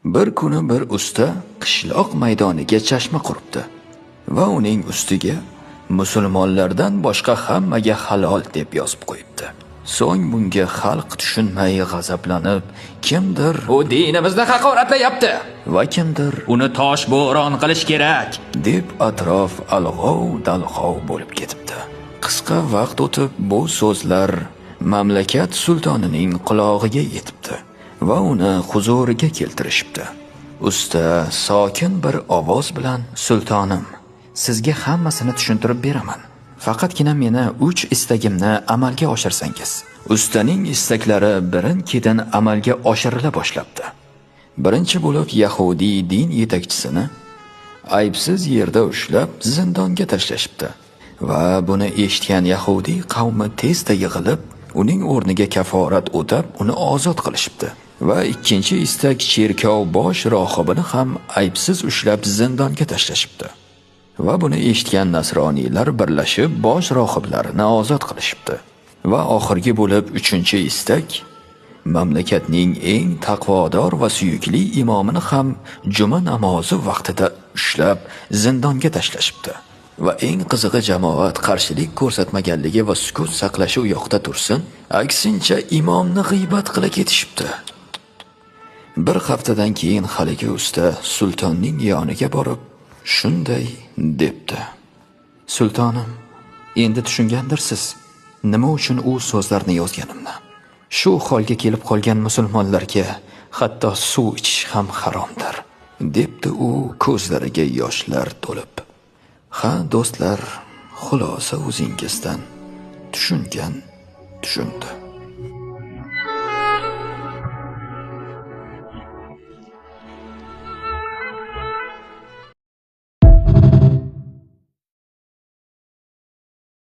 Bir kuni bir usta qishloq maydoniga chashma quribdi va uning ustiga musulmonlardan boshqa hammaga halol deb yozib qo'yibdi. So'ng bunga xalq tushunmay g'azablanib, kimdir Bu dinimizni haqoratlayapti va kimdir uni tosh bo'ron qilish kerak deb atrof alg'ov-dalg'ov bo'lib ketibdi. Qisqa vaqt o'tib bu so'zlar mamlakat sultonining qulog'iga yetibdi va uni huzuriga keltirishibdi. Usta sokin bir ovoz bilan: "Sultonim, sizga hammasini tushuntirib beraman. Faqatgina meni 3 istagimni amalga oshirsangiz." Ustaning istaklari birin-ketin amalga oshirila boshlabdi. Birinchi bo'lib Yahudiy din yetakchisini aybsiz yerda ushlab zindonga tashlashibdi va buni eshitgan Yahudiy qavmi tezda yig'ilib, uning o'rniga kaforat o'tab, uni ozod qilishibdi. Va ikkinchi istak cherkov bosh rohibini ham aybsiz ushlab zindonga tashlashibdi. Va buni eshitgan nasroniylar birlashib bosh rohiblarini ozod qilishibdi. Va oxirgi bo'lib uchinchi istak mamlakatning eng taqvodor va suyukli imomini ham juma namozi vaqtida ushlab zindonga tashlashibdi. Va eng qizig'i, jamoat qarshilik ko'rsatmaganligi va sukut saqlashi u yoqda tursin, aksincha imomni g'iybat qila ketishibdi. Bir haftadan keyin haligi usta sultonning yoniga borib shunday debdi: "Sultonim, endi tushungandirsiz, nima uchun u so'zlarni yozganimni. Shu holga kelib qolgan musulmonlarga hatto suv ichish ham haromdir", debdi u ko'zlariga yoshlar to'lib. Ha do'stlar, xulosa o'zingizdan. Tushungan tushundi.